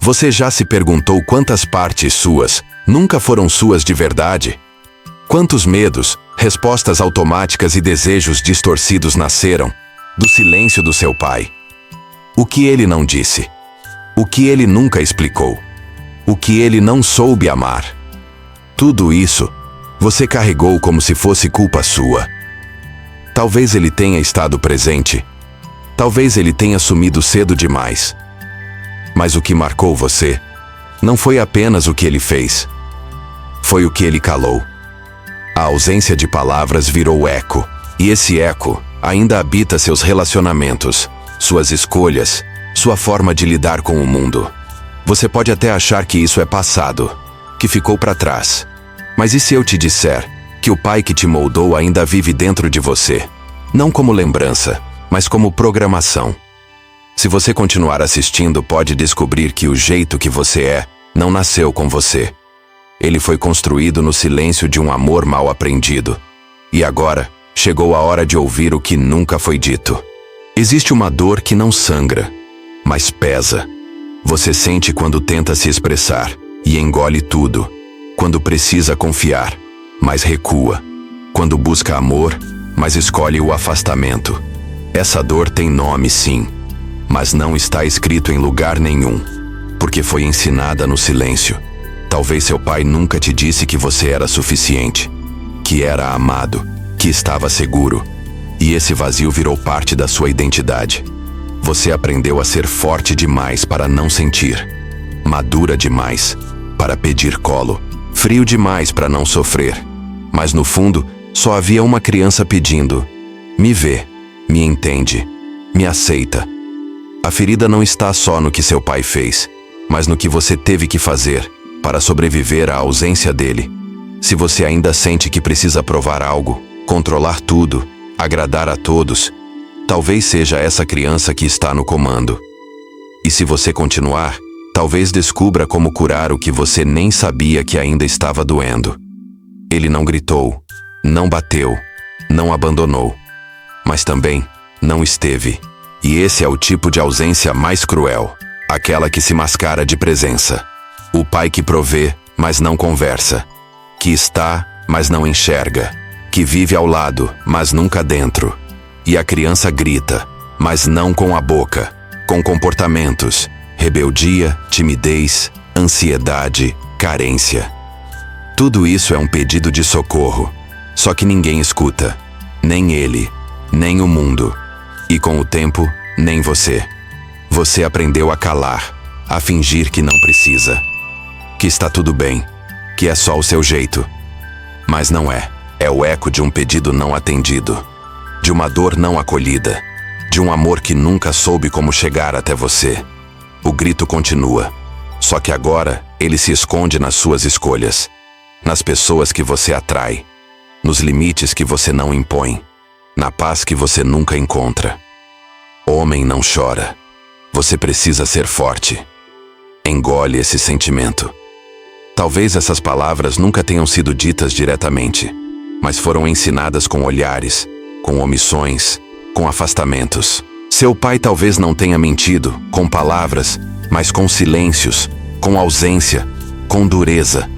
Você já se perguntou quantas partes suas nunca foram suas de verdade? Quantos medos, respostas automáticas e desejos distorcidos nasceram do silêncio do seu pai? O que ele não disse? O que ele nunca explicou? O que ele não soube amar? Tudo isso você carregou como se fosse culpa sua. Talvez ele tenha estado presente. Talvez ele tenha sumido cedo demais. Mas o que marcou você não foi apenas o que ele fez. Foi o que ele calou. A ausência de palavras virou eco. E esse eco ainda habita seus relacionamentos, suas escolhas, sua forma de lidar com o mundo. Você pode até achar que isso é passado, que ficou para trás. Mas e se eu te disser que o pai que te moldou ainda vive dentro de você? Não como lembrança, mas como programação. Se você continuar assistindo, pode descobrir que o jeito que você é não nasceu com você. Ele foi construído no silêncio de um amor mal aprendido. E agora, chegou a hora de ouvir o que nunca foi dito. Existe uma dor que não sangra, mas pesa. Você sente quando tenta se expressar e engole tudo. Quando precisa confiar, mas recua. Quando busca amor, mas escolhe o afastamento. Essa dor tem nome, sim, mas não está escrito em lugar nenhum, porque foi ensinada no silêncio. Talvez seu pai nunca te disse que você era suficiente, que era amado, que estava seguro. E esse vazio virou parte da sua identidade. Você aprendeu a ser forte demais para não sentir, madura demais para pedir colo, frio demais para não sofrer. Mas no fundo, só havia uma criança pedindo: me vê, me entende, me aceita. A ferida não está só no que seu pai fez, mas no que você teve que fazer para sobreviver à ausência dele. Se você ainda sente que precisa provar algo, controlar tudo, agradar a todos, talvez seja essa criança que está no comando. E se você continuar, talvez descubra como curar o que você nem sabia que ainda estava doendo. Ele não gritou, não bateu, não abandonou, mas também não esteve. E esse é o tipo de ausência mais cruel, aquela que se mascara de presença. O pai que provê, mas não conversa, que está, mas não enxerga, que vive ao lado, mas nunca dentro. E a criança grita, mas não com a boca, com comportamentos, rebeldia, timidez, ansiedade, carência. Tudo isso é um pedido de socorro, só que ninguém escuta, nem ele, nem o mundo. E com o tempo, nem você. Você aprendeu a calar, a fingir que não precisa, que está tudo bem, que é só o seu jeito. Mas não é. É o eco de um pedido não atendido, de uma dor não acolhida, de um amor que nunca soube como chegar até você. O grito continua, só que agora ele se esconde nas suas escolhas, nas pessoas que você atrai, nos limites que você não impõe, na paz que você nunca encontra. Homem não chora. Você precisa ser forte. Engole esse sentimento. Talvez essas palavras nunca tenham sido ditas diretamente, mas foram ensinadas com olhares, com omissões, com afastamentos. Seu pai talvez não tenha mentido com palavras, mas com silêncios, com ausência, com dureza.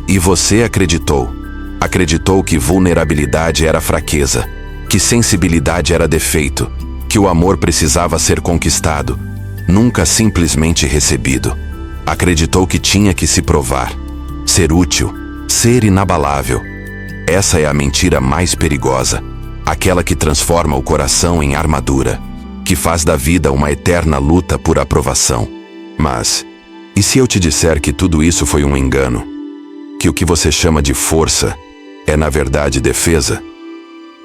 E você acreditou. Acreditou que vulnerabilidade era fraqueza, que sensibilidade era defeito, que o amor precisava ser conquistado, nunca simplesmente recebido. Acreditou que tinha que se provar, ser útil, ser inabalável. Essa é a mentira mais perigosa, aquela que transforma o coração em armadura, que faz da vida uma eterna luta por aprovação. Mas, e se eu te disser que tudo isso foi um engano? Que o que você chama de força é na verdade defesa?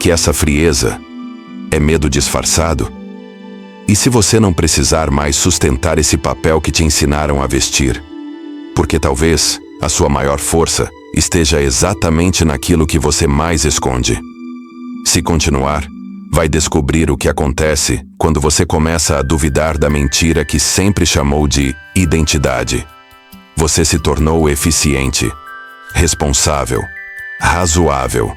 Que essa frieza é medo disfarçado? E se você não precisar mais sustentar esse papel que te ensinaram a vestir? Porque talvez a sua maior força esteja exatamente naquilo que você mais esconde. Se continuar, vai descobrir o que acontece quando você começa a duvidar da mentira que sempre chamou de identidade. Você se tornou eficiente, responsável, razoável.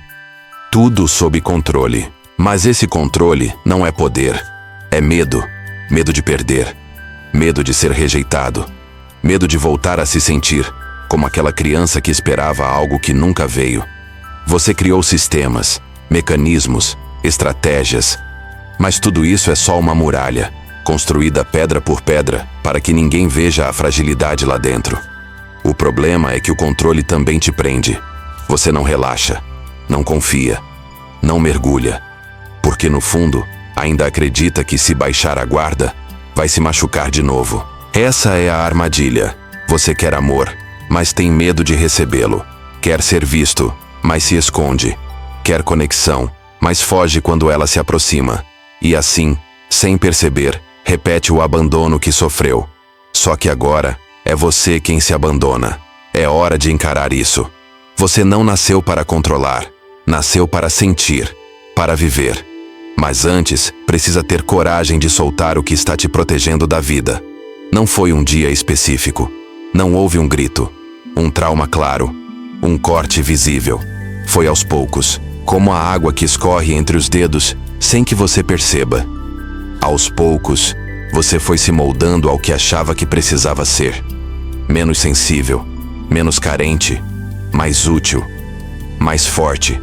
Tudo sob controle. Mas esse controle não é poder. É medo. Medo de perder. Medo de ser rejeitado. Medo de voltar a se sentir como aquela criança que esperava algo que nunca veio. Você criou sistemas, mecanismos, estratégias, mas tudo isso é só uma muralha, construída pedra por pedra, para que ninguém veja a fragilidade lá dentro. O problema é que o controle também te prende. Você não relaxa, não confia, não mergulha, porque no fundo, ainda acredita que se baixar a guarda, vai se machucar de novo. Essa é a armadilha. Você quer amor, mas tem medo de recebê-lo. Quer ser visto, mas se esconde. Quer conexão, mas foge quando ela se aproxima. E assim, sem perceber, repete o abandono que sofreu. Só que agora, é você quem se abandona. É hora de encarar isso. Você não nasceu para controlar. Nasceu para sentir, para viver. Mas antes, precisa ter coragem de soltar o que está te protegendo da vida. Não foi um dia específico. Não houve um grito, um trauma claro, um corte visível. Foi aos poucos, como a água que escorre entre os dedos, sem que você perceba. Aos poucos, você foi se moldando ao que achava que precisava ser. Menos sensível, menos carente, mais útil, mais forte.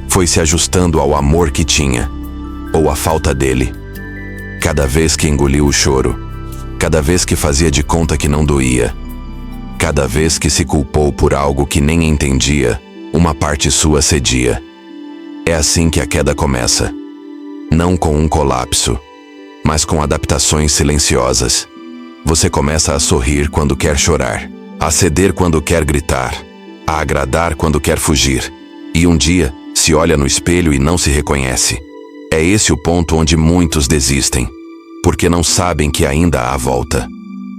Foi se ajustando ao amor que tinha, ou à falta dele. Cada vez que engoliu o choro, cada vez que fazia de conta que não doía, cada vez que se culpou por algo que nem entendia, uma parte sua cedia. É assim que a queda começa. Não com um colapso, mas com adaptações silenciosas. Você começa a sorrir quando quer chorar, a ceder quando quer gritar, a agradar quando quer fugir. E um dia, se olha no espelho e não se reconhece. É esse o ponto onde muitos desistem, porque não sabem que ainda há volta.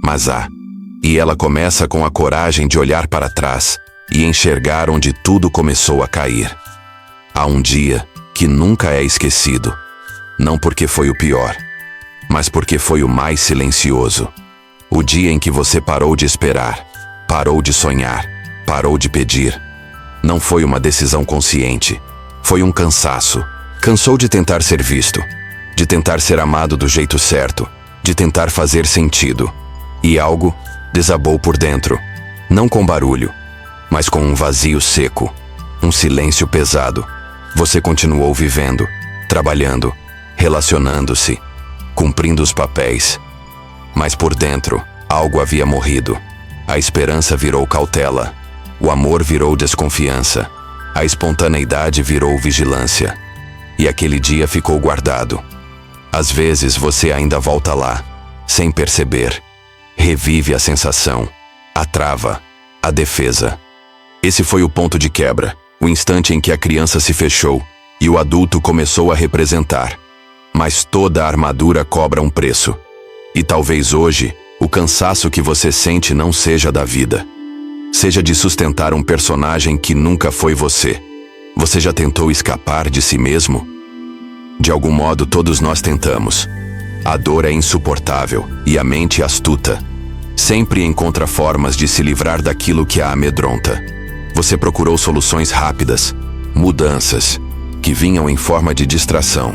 Mas há. E ela começa com a coragem de olhar para trás e enxergar onde tudo começou a cair. Há um dia que nunca é esquecido. Não porque foi o pior, mas porque foi o mais silencioso. O dia em que você parou de esperar, parou de sonhar, parou de pedir. Não foi uma decisão consciente. Foi um cansaço. Cansou de tentar ser visto, de tentar ser amado do jeito certo, de tentar fazer sentido. E algo desabou por dentro, não com barulho, mas com um vazio seco, um silêncio pesado. Você continuou vivendo, trabalhando, relacionando-se, cumprindo os papéis. Mas por dentro, algo havia morrido. A esperança virou cautela, o amor virou desconfiança, a espontaneidade virou vigilância. E aquele dia ficou guardado. Às vezes você ainda volta lá, sem perceber. Revive a sensação, a trava, a defesa. Esse foi o ponto de quebra, o instante em que a criança se fechou e o adulto começou a representar. Mas toda a armadura cobra um preço. E talvez hoje, o cansaço que você sente não seja da vida. Seja de sustentar um personagem que nunca foi você. Você já tentou escapar de si mesmo? De algum modo todos nós tentamos. A dor é insuportável e a mente astuta. Sempre encontra formas de se livrar daquilo que a amedronta. Você procurou soluções rápidas, mudanças, que vinham em forma de distração.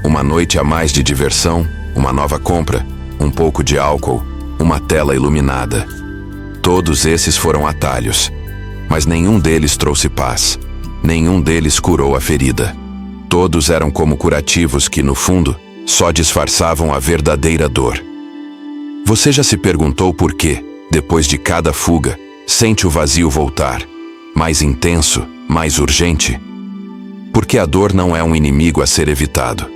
Uma noite a mais de diversão, uma nova compra, um pouco de álcool, uma tela iluminada. Todos esses foram atalhos, mas nenhum deles trouxe paz. Nenhum deles curou a ferida. Todos eram como curativos que, no fundo, só disfarçavam a verdadeira dor. Você já se perguntou por que, depois de cada fuga, sente o vazio voltar? Mais intenso, mais urgente? Porque a dor não é um inimigo a ser evitado.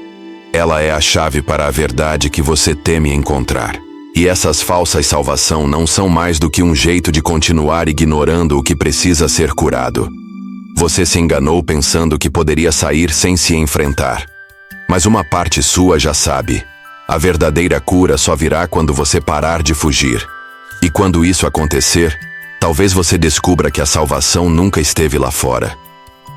Ela é a chave para a verdade que você teme encontrar. E essas falsas salvação não são mais do que um jeito de continuar ignorando o que precisa ser curado. Você se enganou pensando que poderia sair sem se enfrentar. Mas uma parte sua já sabe. A verdadeira cura só virá quando você parar de fugir. E quando isso acontecer, talvez você descubra que a salvação nunca esteve lá fora.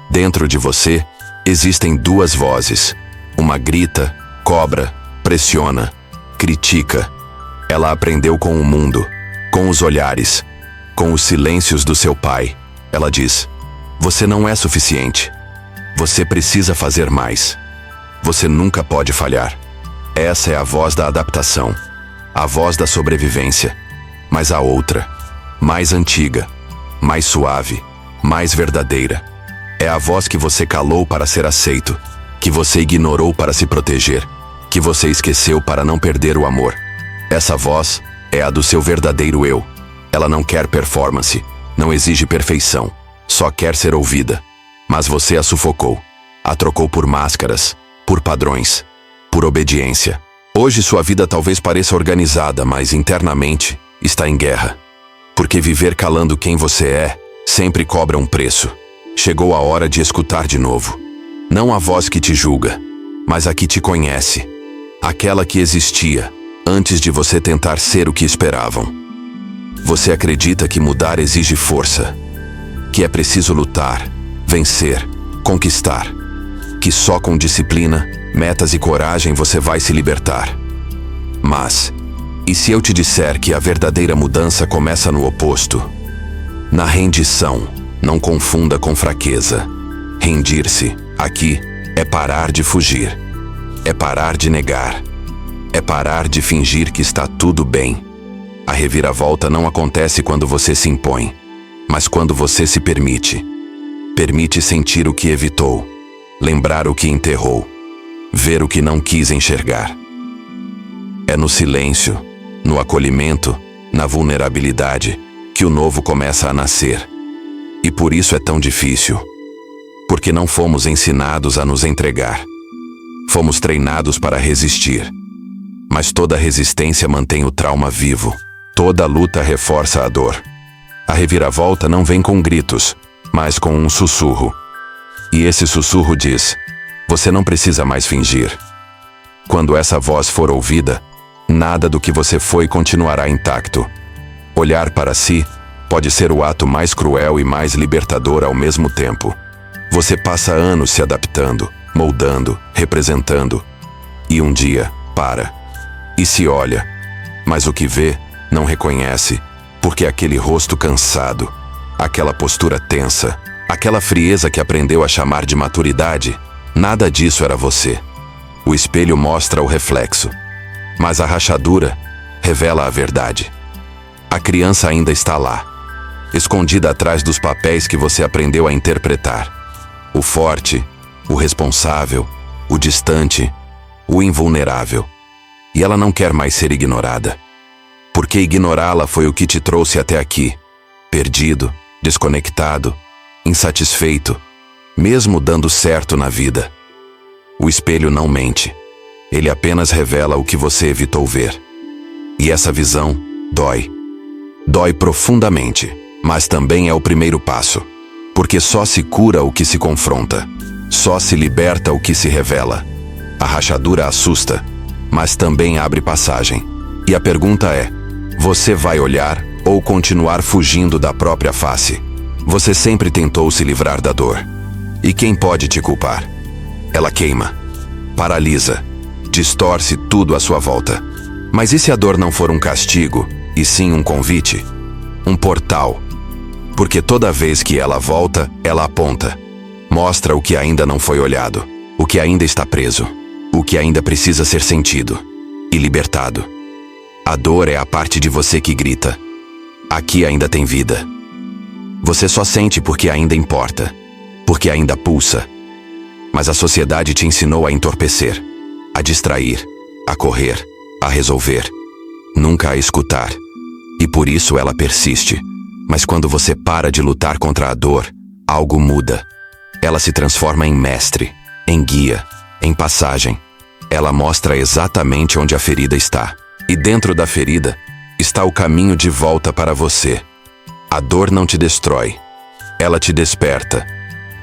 Dentro de você, existem duas vozes. Uma grita, cobra, pressiona, critica. Ela aprendeu com o mundo, com os olhares, com os silêncios do seu pai. Ela diz: você não é suficiente. Você precisa fazer mais. Você nunca pode falhar. Essa é a voz da adaptação, a voz da sobrevivência. mas a outra, mais antiga, mais suave, mais verdadeira. É a voz que você calou para ser aceito, que você ignorou para se proteger, que você esqueceu para não perder o amor. Essa voz é a do seu verdadeiro eu. Ela não quer performance, não exige perfeição, só quer ser ouvida. Mas você a sufocou, a trocou por máscaras, por padrões, por obediência. Hoje sua vida talvez pareça organizada, mas internamente está em guerra. Porque viver calando quem você é sempre cobra um preço. Chegou a hora de escutar de novo. Não a voz que te julga, mas a que te conhece. Aquela que existia antes de você tentar ser o que esperavam. Você acredita que mudar exige força, que é preciso lutar, vencer, conquistar, que só com disciplina, metas e coragem você vai se libertar. Mas, e se eu te disser que a verdadeira mudança começa no oposto? Na rendição, não confunda com fraqueza. Rendir-se, aqui, é parar de fugir, é parar de negar, é parar de fingir que está tudo bem. A reviravolta não acontece quando você se impõe, mas quando você se permite. Permite sentir o que evitou, lembrar o que enterrou, ver o que não quis enxergar. É no silêncio, no acolhimento, na vulnerabilidade, que o novo começa a nascer. E por isso é tão difícil. Porque não fomos ensinados a nos entregar. Fomos treinados para resistir. Mas toda resistência mantém o trauma vivo. Toda luta reforça a dor. A reviravolta não vem com gritos, mas com um sussurro. E esse sussurro diz: você não precisa mais fingir. Quando essa voz for ouvida, nada do que você foi continuará intacto. Olhar para si pode ser o ato mais cruel e mais libertador ao mesmo tempo. Você passa anos se adaptando, moldando, representando. E um dia, para. E se olha. Mas o que vê, não reconhece, porque aquele rosto cansado, aquela postura tensa, aquela frieza que aprendeu a chamar de maturidade, nada disso era você. O espelho mostra o reflexo, mas a rachadura revela a verdade. A criança ainda está lá, escondida atrás dos papéis que você aprendeu a interpretar. O forte, o responsável, o distante, o invulnerável. E ela não quer mais ser ignorada. Porque ignorá-la foi o que te trouxe até aqui. Perdido, desconectado, insatisfeito, mesmo dando certo na vida. O espelho não mente. Ele apenas revela o que você evitou ver. E essa visão dói. Dói profundamente, mas também é o primeiro passo. Porque só se cura o que se confronta. Só se liberta o que se revela. A rachadura assusta, mas também abre passagem. E a pergunta é: você vai olhar ou continuar fugindo da própria face? Você sempre tentou se livrar da dor. E quem pode te culpar? Ela queima, paralisa, distorce tudo à sua volta. Mas e se a dor não for um castigo, e sim um convite? Um portal. Porque toda vez que ela volta, ela aponta. Mostra o que ainda não foi olhado, o que ainda está preso, o que ainda precisa ser sentido e libertado. A dor é a parte de você que grita: aqui ainda tem vida. Você só sente porque ainda importa, porque ainda pulsa. Mas a sociedade te ensinou a entorpecer, a distrair, a correr, a resolver, nunca a escutar. E por isso ela persiste. Mas quando você para de lutar contra a dor, algo muda. Ela se transforma em mestre, em guia, em passagem. Ela mostra exatamente onde a ferida está. E dentro da ferida está o caminho de volta para você. A dor não te destrói. Ela te desperta.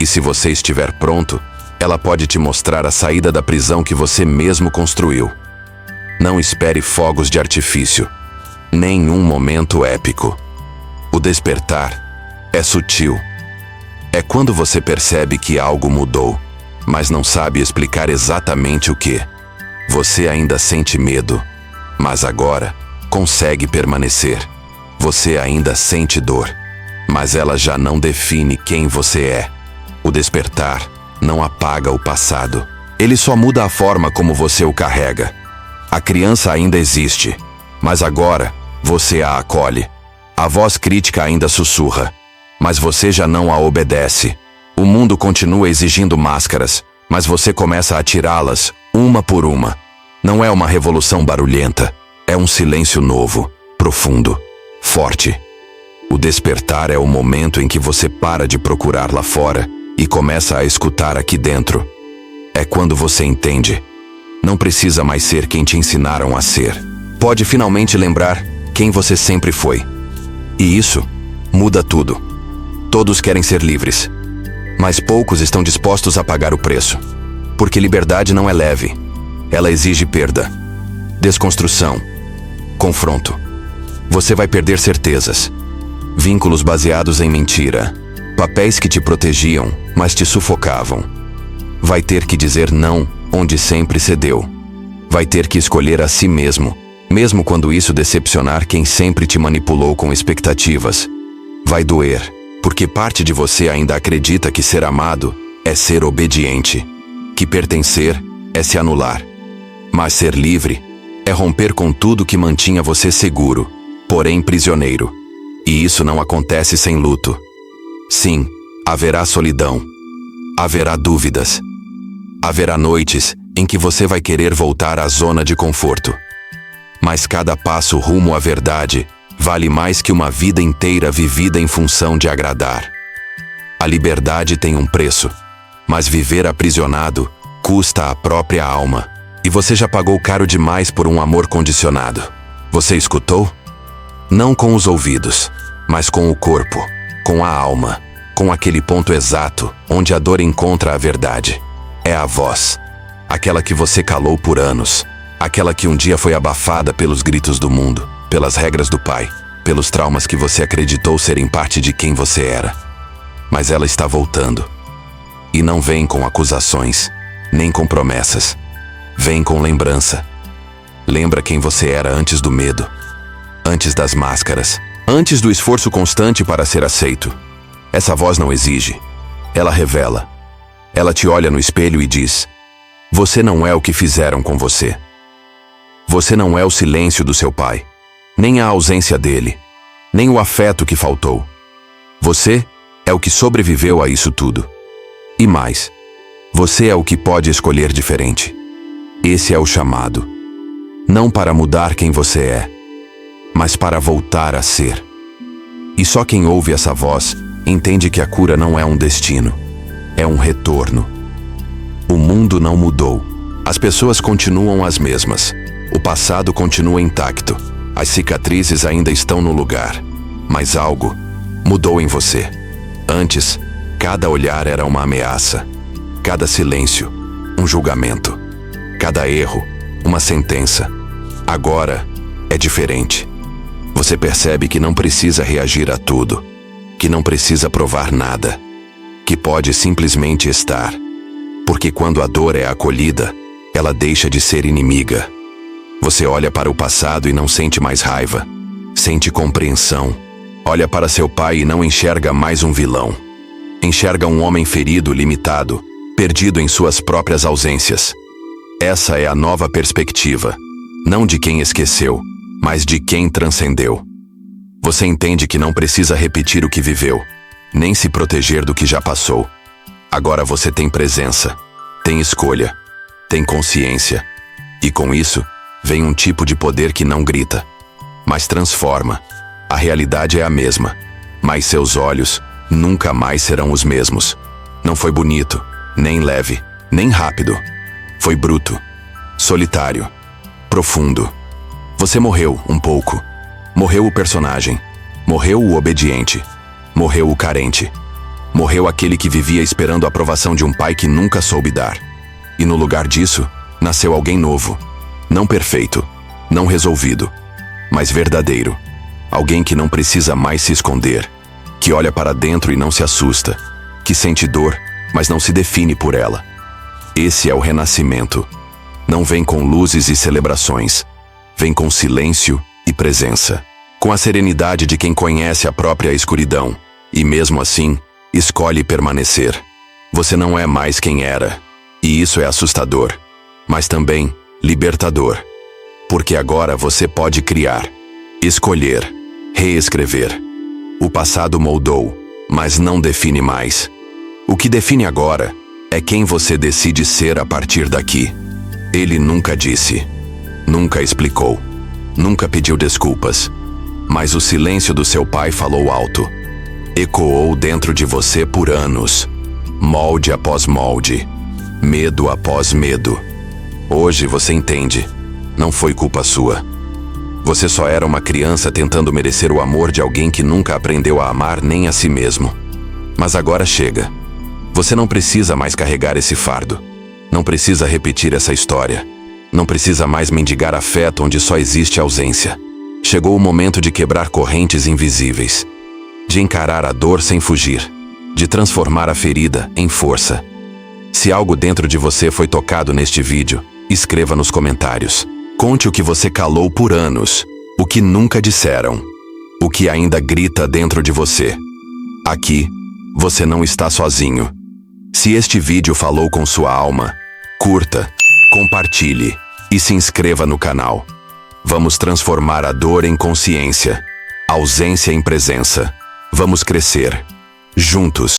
E se você estiver pronto, ela pode te mostrar a saída da prisão que você mesmo construiu. Não espere fogos de artifício. Nenhum momento épico. O despertar é sutil. É quando você percebe que algo mudou, mas não sabe explicar exatamente o que. Você ainda sente medo, mas agora consegue permanecer. Você ainda sente dor, mas ela já não define quem você é. O despertar não apaga o passado. Ele só muda a forma como você o carrega. A criança ainda existe, mas agora Você a acolhe. A voz crítica ainda sussurra, mas você já não a obedece. O mundo continua exigindo máscaras, mas você começa a tirá-las, uma por uma. Não é uma revolução barulhenta, é um silêncio novo, profundo, forte. O despertar é o momento em que você para de procurar lá fora e começa a escutar aqui dentro. É quando você entende. Não precisa mais ser quem te ensinaram a ser. Pode finalmente lembrar quem você sempre foi. E isso muda tudo. Todos querem ser livres, mas poucos estão dispostos a pagar o preço. Porque liberdade não é leve. Ela exige perda, desconstrução, confronto. Você vai perder certezas, vínculos baseados em mentira, papéis que te protegiam, mas te sufocavam. Vai ter que dizer não onde sempre cedeu. Vai ter que escolher a si mesmo, mesmo quando isso decepcionar quem sempre te manipulou com expectativas. Vai doer, porque parte de você ainda acredita que ser amado é ser obediente, que pertencer é se anular. Mas ser livre é romper com tudo que mantinha você seguro, porém prisioneiro. E isso não acontece sem luto. Sim, haverá solidão. Haverá dúvidas. Haverá noites em que você vai querer voltar à zona de conforto. Mas cada passo rumo à verdade vale mais que uma vida inteira vivida em função de agradar. A liberdade tem um preço, mas viver aprisionado custa a própria alma. E você já pagou caro demais por um amor condicionado. Você escutou? Não com os ouvidos, mas com o corpo, com a alma, com aquele ponto exato onde a dor encontra a verdade. É a voz, aquela que você calou por anos, aquela que um dia foi abafada pelos gritos do mundo, pelas regras do pai, pelos traumas que você acreditou serem parte de quem você era. Mas ela está voltando. E não vem com acusações, nem com promessas. Vem com lembrança. Lembra quem você era antes do medo, antes das máscaras, antes do esforço constante para ser aceito. Essa voz não exige, ela revela. Ela te olha no espelho e diz: você não é o que fizeram com você. Você não é o silêncio do seu pai, nem a ausência dele, nem o afeto que faltou. Você é o que sobreviveu a isso tudo. E mais, você é o que pode escolher diferente. Esse é o chamado. Não para mudar quem você é, mas para voltar a ser. E só quem ouve essa voz entende que a cura não é um destino, é um retorno. O mundo não mudou. As pessoas continuam as mesmas. O passado continua intacto. As cicatrizes ainda estão no lugar. Mas algo mudou em você. Antes, cada olhar era uma ameaça. Cada silêncio, um julgamento. Cada erro, uma sentença. Agora é diferente. Você percebe que não precisa reagir a tudo, que não precisa provar nada, que pode simplesmente estar. Porque quando a dor é acolhida, ela deixa de ser inimiga. Você olha para o passado e não sente mais raiva, sente compreensão. Olha para seu pai e não enxerga mais um vilão. Enxerga um homem ferido, limitado, perdido em suas próprias ausências. Essa é a nova perspectiva, não de quem esqueceu, mas de quem transcendeu. Você entende que não precisa repetir o que viveu, nem se proteger do que já passou. Agora você tem presença, tem escolha, tem consciência. E com isso, vem um tipo de poder que não grita, mas transforma. A realidade é a mesma, mas seus olhos nunca mais serão os mesmos. Não foi bonito, nem leve, nem rápido. Foi bruto, solitário, profundo. Você morreu um pouco. Morreu o personagem. Morreu o obediente. Morreu o carente. Morreu aquele que vivia esperando a aprovação de um pai que nunca soube dar. E no lugar disso, nasceu alguém novo. Não perfeito, não resolvido, mas verdadeiro. Alguém que não precisa mais se esconder, que olha para dentro e não se assusta, que sente dor, mas não se define por ela. Esse é o renascimento. Não vem com luzes e celebrações. Vem com silêncio e presença. Com a serenidade de quem conhece a própria escuridão. E mesmo assim, escolhe permanecer. Você não é mais quem era. E isso é assustador. Mas também libertador. Porque agora você pode criar. Escolher. Reescrever. O passado moldou, mas não define mais. O que define agora é quem você decide ser a partir daqui. Ele nunca disse, nunca explicou, nunca pediu desculpas. Mas o silêncio do seu pai falou alto. Ecoou dentro de você por anos. Molde após molde. Medo após medo. Hoje você entende. Não foi culpa sua. Você só era uma criança tentando merecer o amor de alguém que nunca aprendeu a amar nem a si mesmo. Mas agora chega. Você não precisa mais carregar esse fardo. Não precisa repetir essa história. Não precisa mais mendigar afeto onde só existe ausência. Chegou o momento de quebrar correntes invisíveis. De encarar a dor sem fugir. De transformar a ferida em força. Se algo dentro de você foi tocado neste vídeo, escreva nos comentários. Conte o que você calou por anos. O que nunca disseram. O que ainda grita dentro de você. Aqui, você não está sozinho. Se este vídeo falou com sua alma, curta, compartilhe e se inscreva no canal. Vamos transformar a dor em consciência, a ausência em presença. Vamos crescer, juntos.